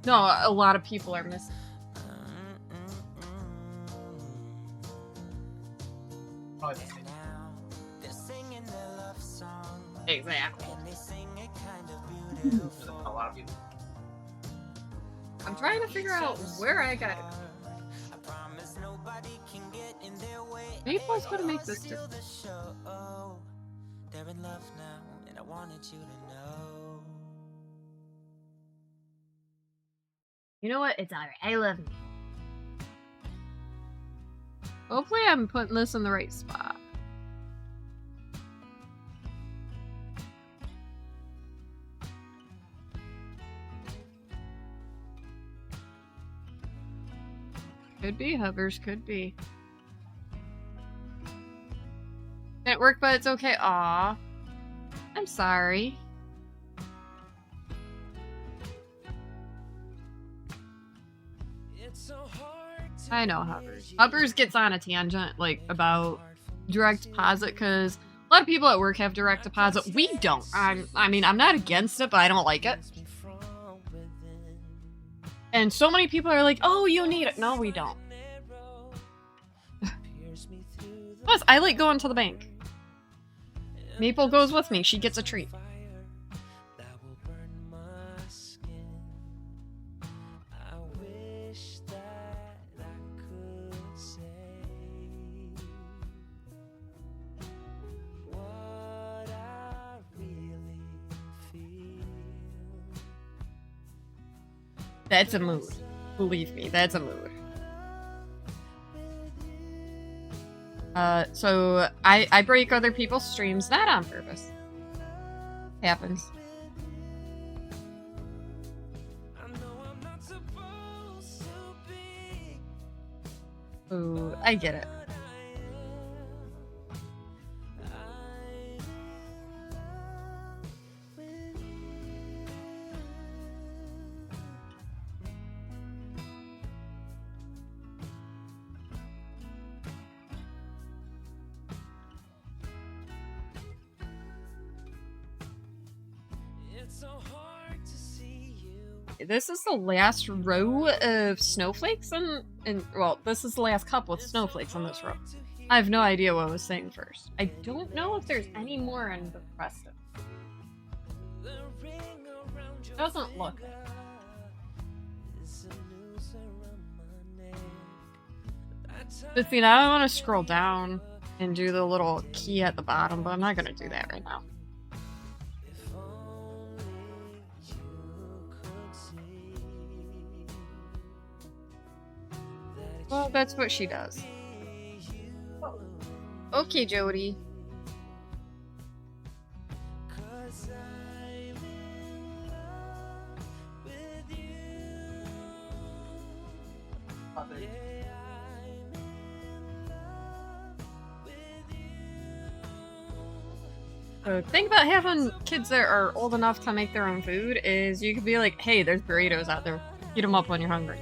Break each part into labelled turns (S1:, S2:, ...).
S1: No, a lot of people are missing.
S2: Oh, it's the same.
S1: Exactly.
S2: A lot of people.
S1: I'm trying to figure out where I got it. Maybe I was gonna make this different. You know what? It's alright. I love you. Hopefully I'm putting this in the right spot. Could be, hovers, could be. Didn't work, but it's okay. Aw. I'm sorry. I know Hovers. Hovers gets on a tangent, like, about direct deposit, because a lot of people at work have direct deposit. We don't. I mean, I'm not against it, but I don't like it. And so many people are like, oh, you need it. No, we don't. Plus, I like going to the bank. Maple goes with me. She gets a treat. That's a mood. Believe me, that's a mood. So I break other people's streams, not on purpose. Happens. Ooh, I get it. This is the last row of snowflakes and well, this is the last cup with snowflakes on this row. I have no idea what I was saying first. I don't know if there's any more in the rest of it. Doesn't look it. But see, now I want to scroll down and do the little key at the bottom, but I'm not going to do that right now. Well, that's what she does. Okay, Jody. The thing about having kids that are old enough to make their own food is you could be like, hey, there's burritos out there. Eat them up when you're hungry.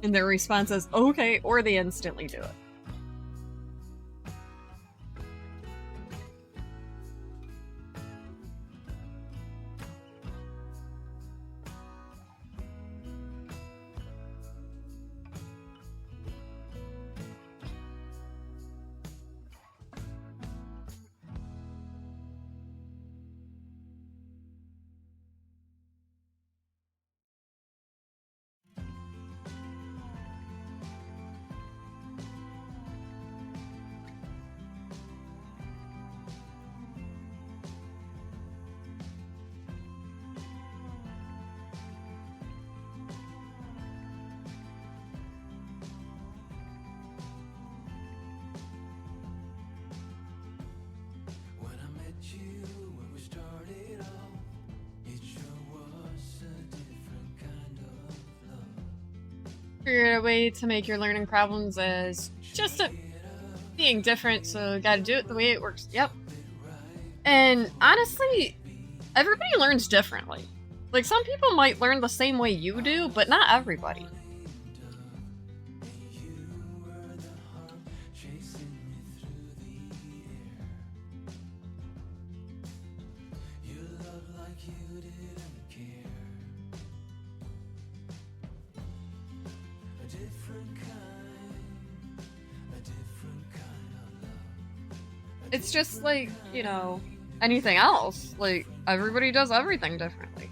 S1: And their response is, okay, or they instantly do it. Figure out a way to make your learning problems as just being different, so gotta do it the way it works. Yep. And honestly, everybody learns differently. Like, some people might learn the same way you do, but not everybody. it's just like, you know, anything else. Like, everybody does everything differently.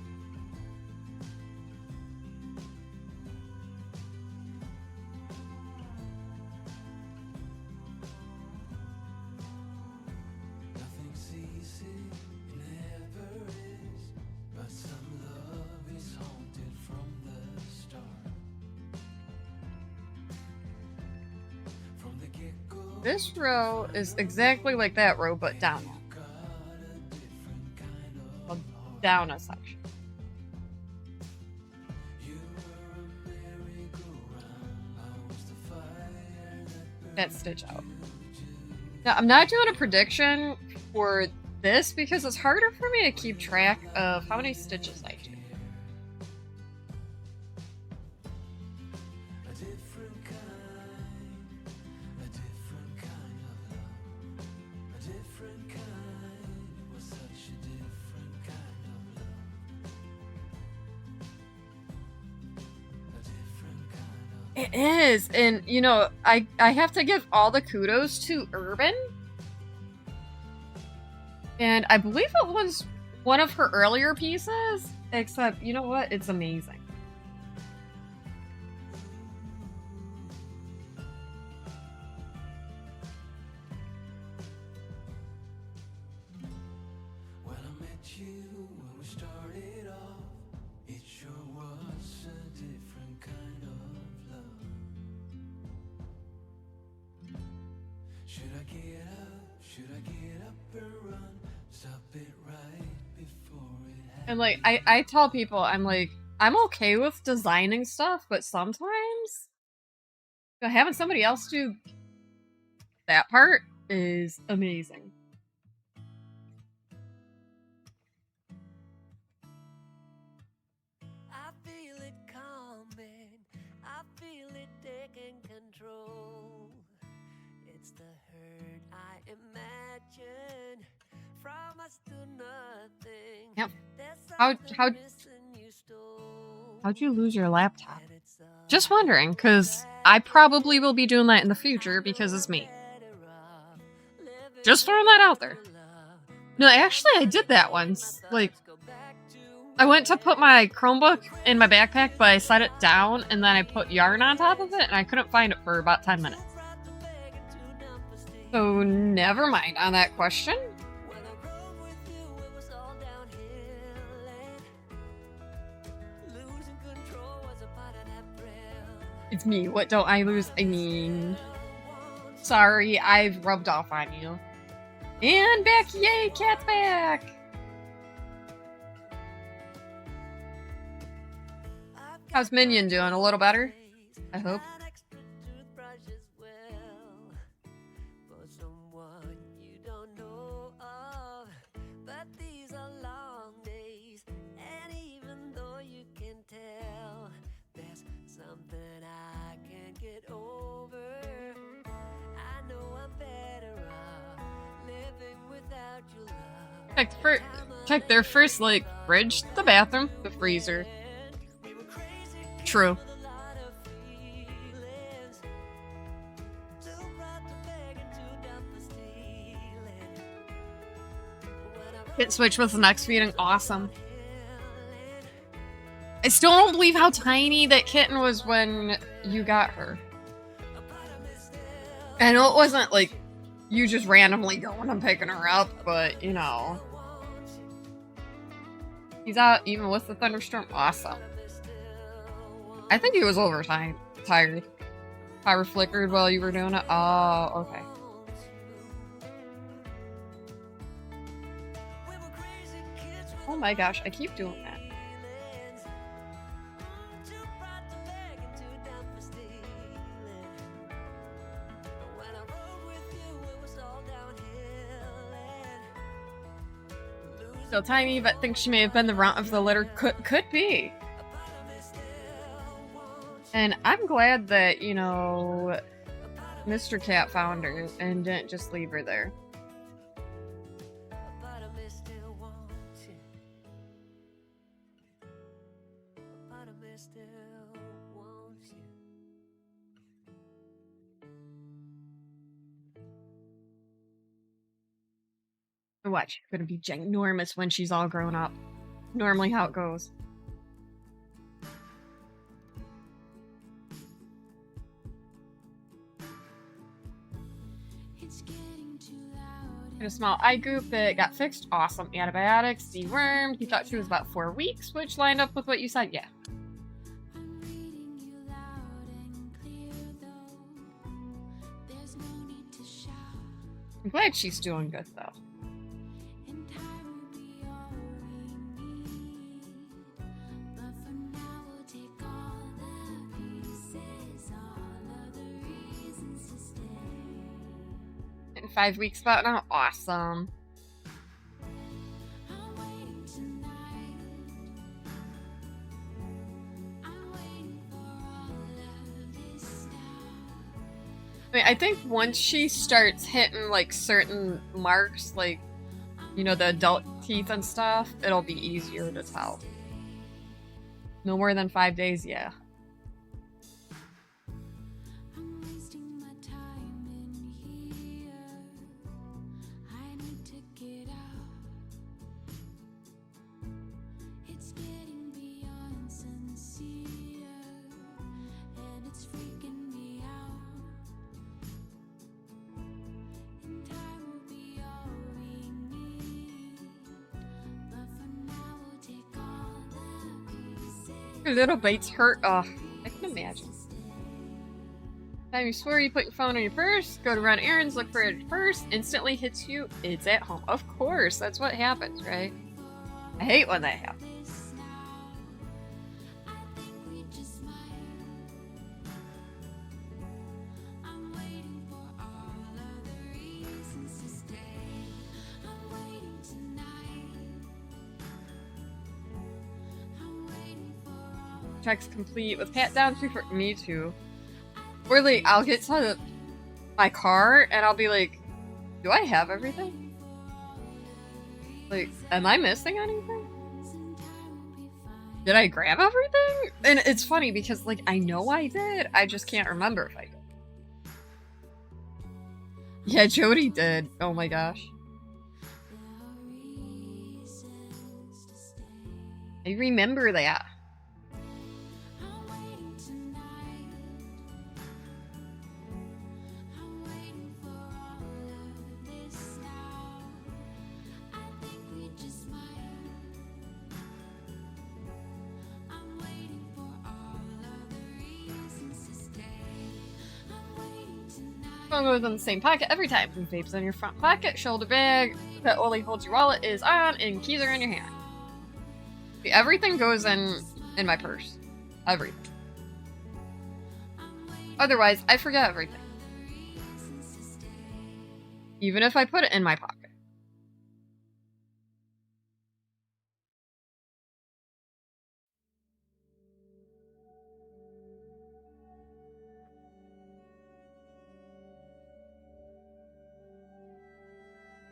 S1: This row is exactly like that row, but down. Well, down a section. That stitch out. Now, I'm not doing a prediction for this because it's harder for me to keep track of how many stitches I do. It is, and you know, I have to give all the kudos to Urban, and I believe it was one of her earlier pieces, except, you know what, it's amazing. And like, I tell people, I'm like, I'm okay with designing stuff, but sometimes having somebody else do that part is amazing.
S3: I feel it coming, I feel it taking control. It's the hurt I imagine from us to nothing.
S1: Yep. How'd you lose your laptop? Just wondering, because I probably will be doing that in the future because it's me. Just throwing that out there. No, actually, I did that once. Like, I went to put my Chromebook in my backpack, but I set it down, and then I put yarn on top of it, and I couldn't find it for about 10 minutes. So, never mind on that question. It's me. What don't I lose? I mean, sorry, I've rubbed off on you. And back! Yay, cat's back! How's Minion doing? A little better? I hope. Check their first, like, fridge, the bathroom, the freezer. True. Hit switch with the next feeding, awesome. I still don't believe how tiny that kitten was when you got her. I know it wasn't, like, you just randomly going and picking her up, but, you know. He's out even with the thunderstorm. Awesome. I think he was tired. Power flickered while you were doing it. Oh, okay. Oh my gosh, I keep doing that. So tiny, but thinks she may have been the runt of the litter. Could be. And I'm glad that, you know, Mr. Cat found her and didn't just leave her there. Watch, gonna be ginormous when she's all grown up. Normally how it goes. A small eye goop that got fixed. Awesome. Antibiotics, dewormed. He thought she was about 4 weeks, which lined up with what you said. Yeah. I'm glad she's doing good, though. In 5 weeks about now. Awesome. I mean, I think once she starts hitting like certain marks, like, you know, the adult teeth and stuff, it'll be easier to tell. No more than 5 days, yeah. Your little bites hurt. Oh, I can imagine. Time you swear you put your phone on your purse, go to run errands, look for your purse, instantly hits you, it's at home. Of course, that's what happens, right? I hate when that happens. Checks complete with pat down for me too. Or like I'll get to my car and I'll be like, do I have everything? Like, am I missing anything? Did I grab everything? And it's funny because like I know I did, I just can't remember if I did. Yeah, Jody did. Oh my gosh. I remember that. Phone goes in the same pocket every time. Vapes on your front pocket, shoulder bag that only holds your wallet is on, and keys are in your hand. See, everything goes in my purse. Everything. Otherwise, I forget everything. Even if I put it in my pocket.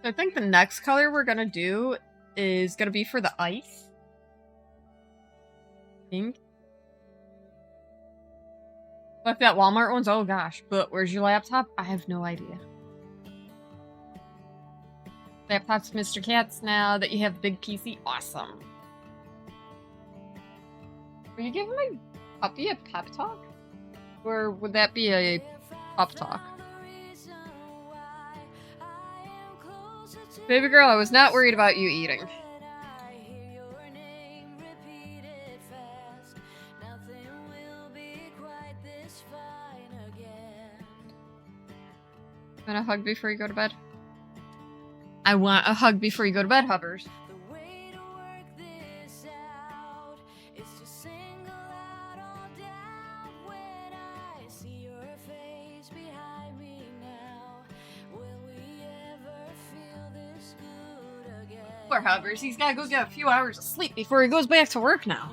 S1: I think the next color we're gonna do is gonna be for the ice. Pink. But that Walmart one's, oh gosh. But where's your laptop? I have no idea. Laptop's Mr. Cat's now that you have big PC. Awesome. Are you giving my puppy a pep talk? Or would that be a pup talk? Baby girl, I was not worried about you eating. Want a hug before you go to bed? I want a hug before you go to bed, Hubbers. Poor Hubbers, he's gotta go get a few hours of sleep before he goes back to work now.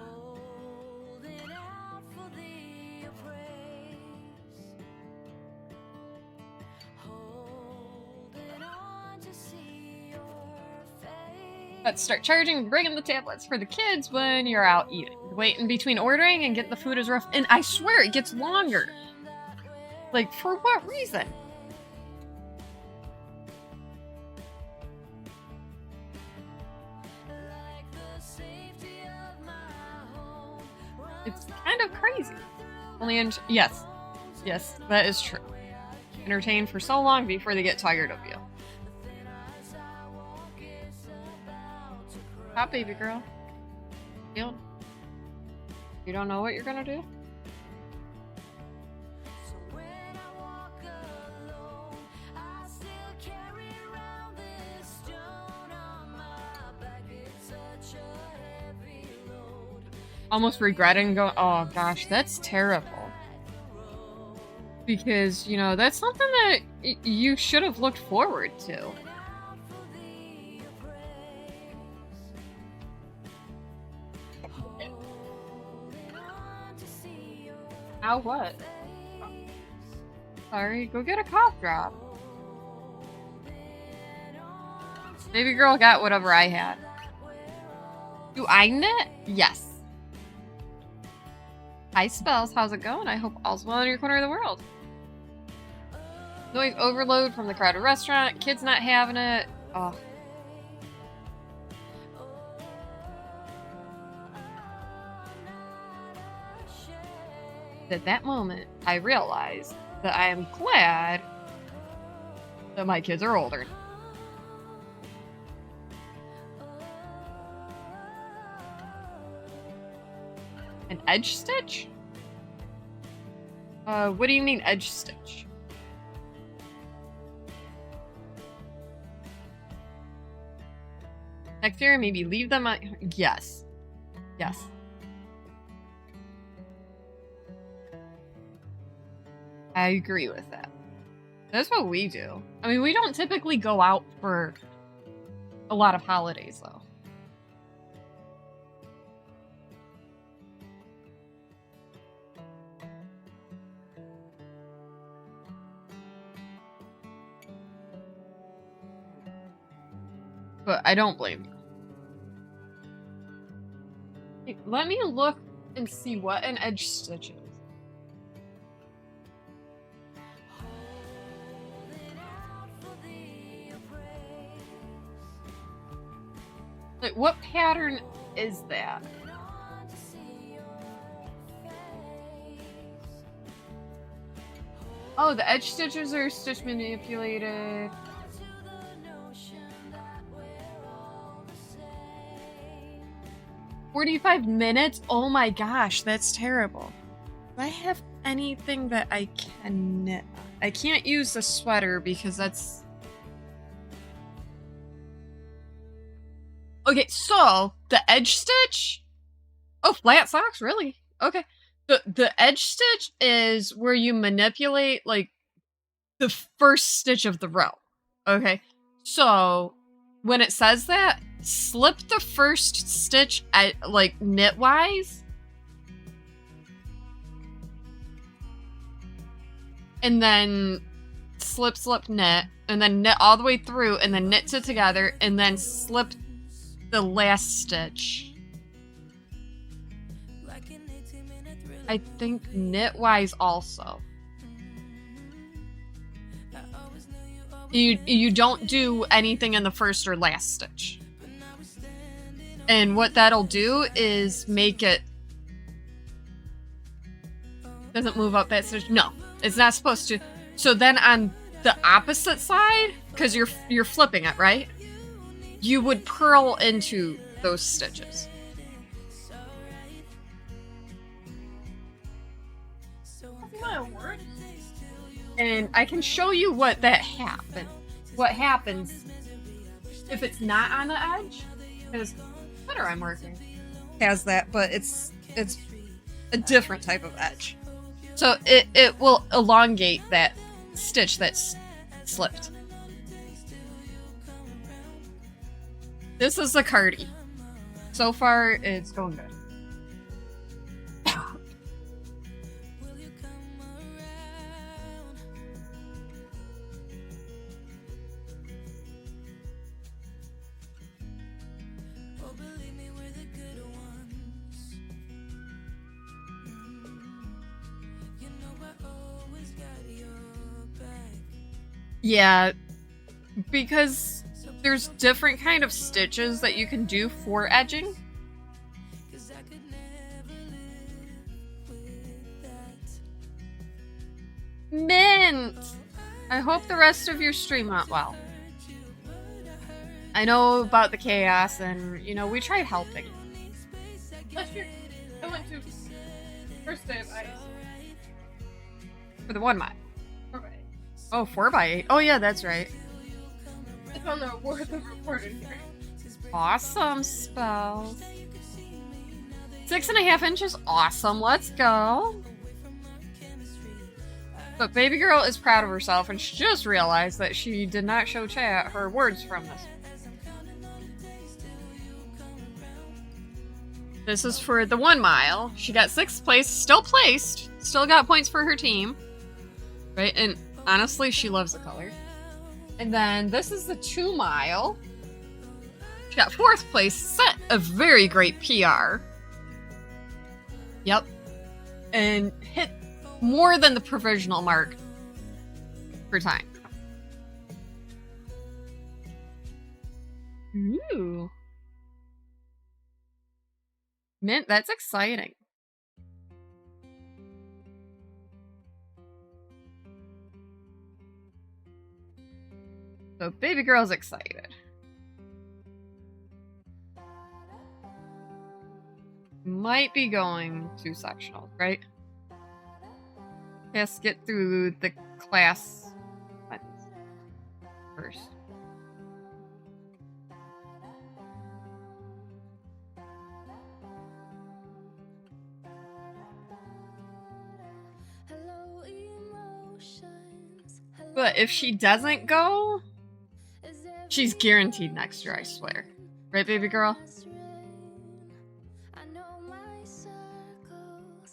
S1: Let's start charging, bringing the tablets for the kids when you're out eating. Waiting between ordering and getting the food is rough, and I swear it gets longer. Like, for what reason? crazy. Yes. Yes, that is true. Entertained for so long before they get tired of you. Stop, baby girl. You don't know what you're gonna do? Almost regretting going, oh gosh, that's terrible. Because, you know, that's something that you should have looked forward to. Ow, what? Sorry, go get a cough drop. Baby girl got whatever I had. Do I knit? Yes. Hi, Spells. How's it going? I hope all's well in your corner of the world. Noise overload from the crowded restaurant. Kids not having it. Oh. At that moment, I realized that I am glad that my kids are older. An edge stitch? What do you mean edge stitch? Next year, maybe leave them on... Yes. Yes. I agree with that. That's what we do. I mean, we don't typically go out for a lot of holidays, though. But I don't blame you. Let me look and see what an edge stitch is. Like, what pattern is that? Oh, the edge stitches are stitch manipulated. "45 minutes? Oh my gosh, that's terrible. Do I have anything that I can knit? I can't use the sweater because that's... Okay, so the edge stitch? Oh, flat socks? Really? Okay. The edge stitch is where you manipulate, like, the first stitch of the row. Okay? So, when it says that, slip the first stitch at, like, knit-wise. And then slip, knit. And then knit all the way through, and then knit it together, and then slip the last stitch. I think knit-wise also. You don't do anything in the first or last stitch. And what that'll do is make it... Doesn't move up that stitch. No, it's not supposed to. So then on the opposite side, because you're flipping it, right? You would purl into those stitches. And I can show you what that happens. What happens if it's not on the edge? Because better I'm working has that, but it's a different type of edge. So it will elongate that stitch that's slipped. This is the cardi. So far, it's going good. Yeah, because there's different kind of stitches that you can do for edging. Mint! I hope the rest of your stream went well. I know about the chaos, and, you know, we tried helping.
S2: Last year, I went to first day of ice.
S1: For the 1 mile.
S2: 4 by 8.
S1: Oh, 4x8. Oh, yeah, that's right.
S2: It's on the worth of reported here.
S1: Awesome spells. 6.5 inches. Awesome. Let's go. But baby girl is proud of herself, and she just realized that she did not show chat her words from this. This is for the 1 mile. She got 6th place, still placed, still got points for her team. Right? And honestly, she loves the color. And then this is the 2 mile. She got 4th place, set a very great PR. Yep. And hit more than the provisional mark for time. Ooh. Mint, that's exciting. So baby girl's excited. Might be going to sectional, right? Let's get through the class first. But if she doesn't go, she's guaranteed next year, I swear. Right, baby girl?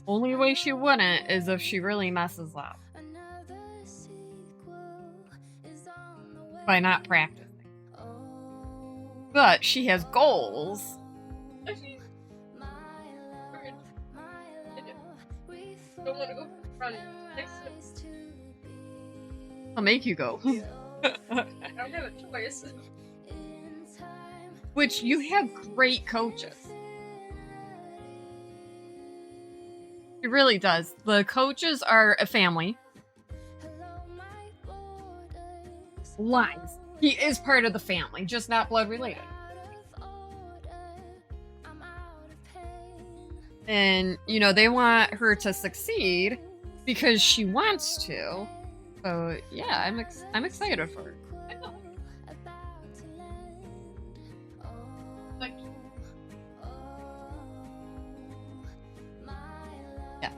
S1: Only way she wouldn't is if she really messes up. By not practicing. But she has goals.
S2: Don't want to go front.
S1: I'll make you go.
S2: I don't have a choice.
S1: Which, you have great coaches. It really does. The coaches are a family. Lies. He is part of the family, just not blood related. And, you know, they want her to succeed because she wants to. So, yeah, I'm excited for her. Yeah.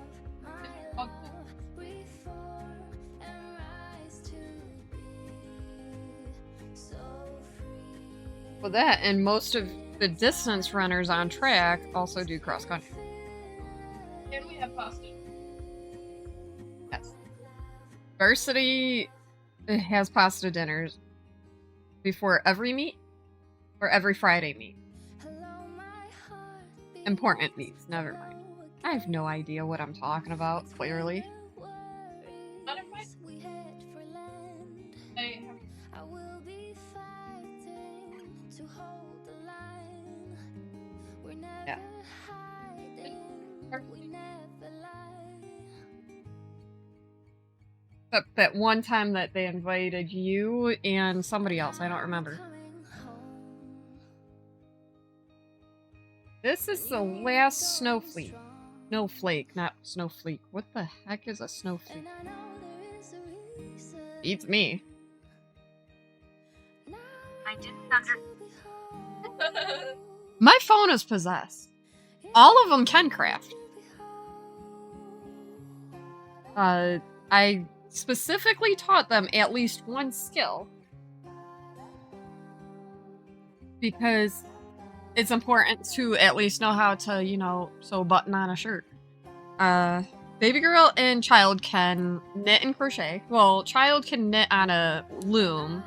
S1: Well, that and most of the distance runners on track also do cross country.
S2: And we have pasta.
S1: Yes. Varsity has pasta dinners before every meet or every Friday meet. Important meets, never mind. I have no idea what I'm talking about, clearly. Yeah. Except that one time that they invited you and somebody else, I don't remember. This is the last snowflake. Snowflake, not snowflake. What the heck is a snowflake? Beats me.
S4: I didn't understand.
S1: My phone is possessed. All of them can craft. I specifically taught them at least one skill. Because it's important to at least know how to, you know, sew a button on a shirt. Baby girl and child can knit and crochet. Well, child can knit on a loom.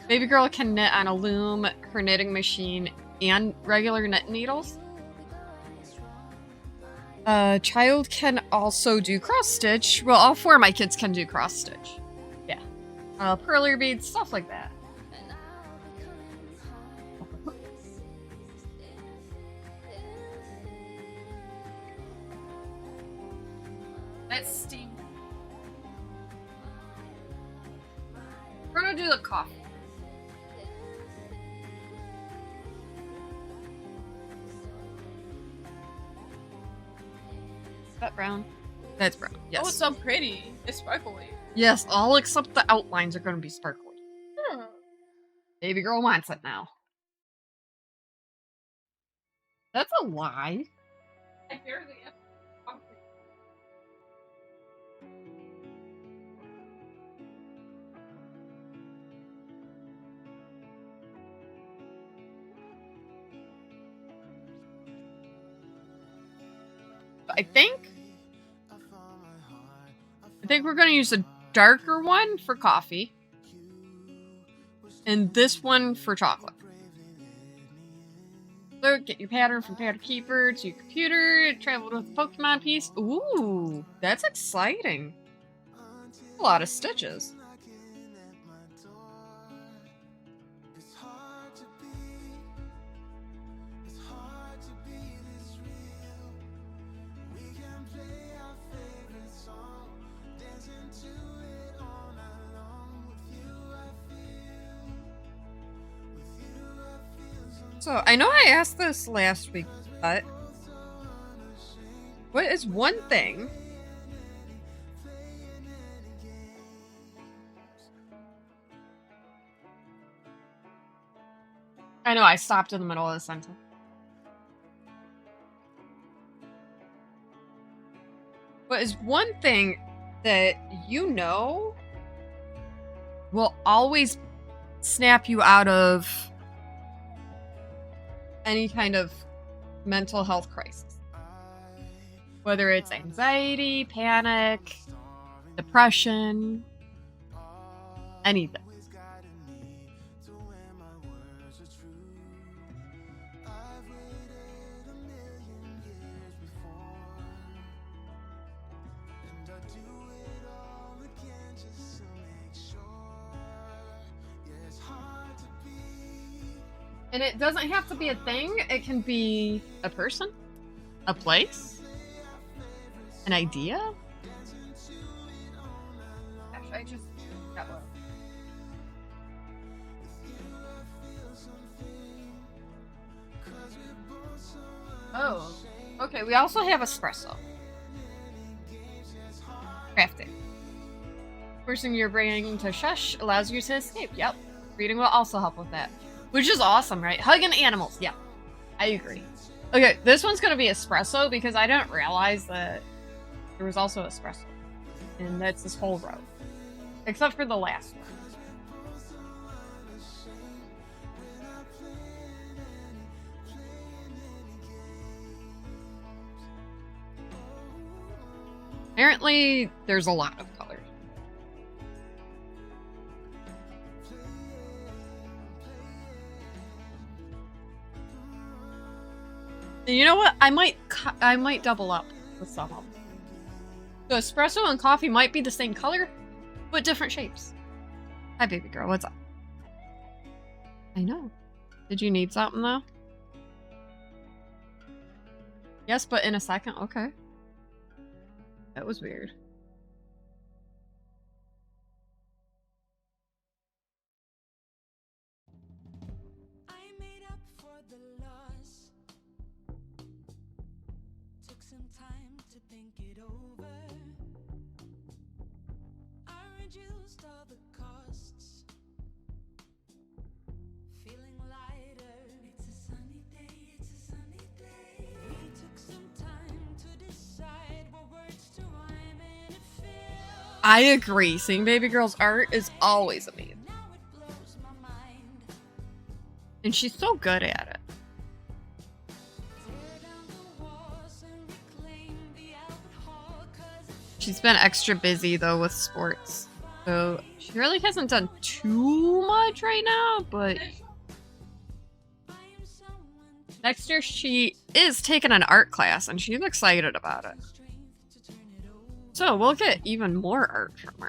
S1: Baby girl can knit on a loom, her knitting machine, and regular knit needles. Child can also do cross stitch. Well, all 4 of my kids can do cross stitch. Yeah. Perler beads, stuff like that. That's steam. gonna do the coffee. Is that brown? That's brown. Yes.
S2: Oh, it's so pretty. It's sparkly.
S1: Yes, all except the outlines are gonna be sparkly.
S2: Hmm.
S1: Baby girl wants it now. That's a lie.
S2: I barely have coffee.
S1: I think we're gonna use a darker one for coffee. And this one for chocolate. So get your pattern from Pattern Keeper to your computer, travel with a Pokemon piece. Ooh, that's exciting. A lot of stitches. So, I know I asked this last week, but what is one thing I know I stopped in the middle of the sentence. What is one thing that you know will always snap you out of any kind of mental health crisis? Whether it's anxiety, panic, depression, anything. And it doesn't have to be a thing. It can be a person, a place, an idea. Actually, I just got one. Oh, okay. We also have espresso. Crafting. Forcing your brain to shush allows you to escape. Yep. Reading will also help with that. Which is awesome, right? Hugging animals. Yeah, I agree. Okay, this one's going to be espresso because I didn't realize that there was also espresso. And that's this whole row. Except for the last one. Apparently, there's a lot of colors. And you know what? I might double up with some of them. So espresso and coffee might be the same color, but different shapes. Hi, baby girl. What's up? I know. Did you need something, though? Yes, but in a second. Okay. That was weird.
S3: I made up for the loss. Took some time to think it over. I reduced all the costs. Feeling lighter. It's a sunny day, it's a sunny day. We took some time to decide what words to rhyme and it feels.
S1: I agree. Seeing baby girl's art is always amazing.
S3: Now it blows my mind.
S1: And she's so good at it.
S3: Tear down the walls and reclaim the Albert Hall 'cause it
S1: She's been extra busy, though, with sports. So she really hasn't done too much right now, but
S3: I am someone to
S1: next year she is taking an art class and she's excited about it.
S3: strength to turn it over.
S1: So we'll get even more art from her.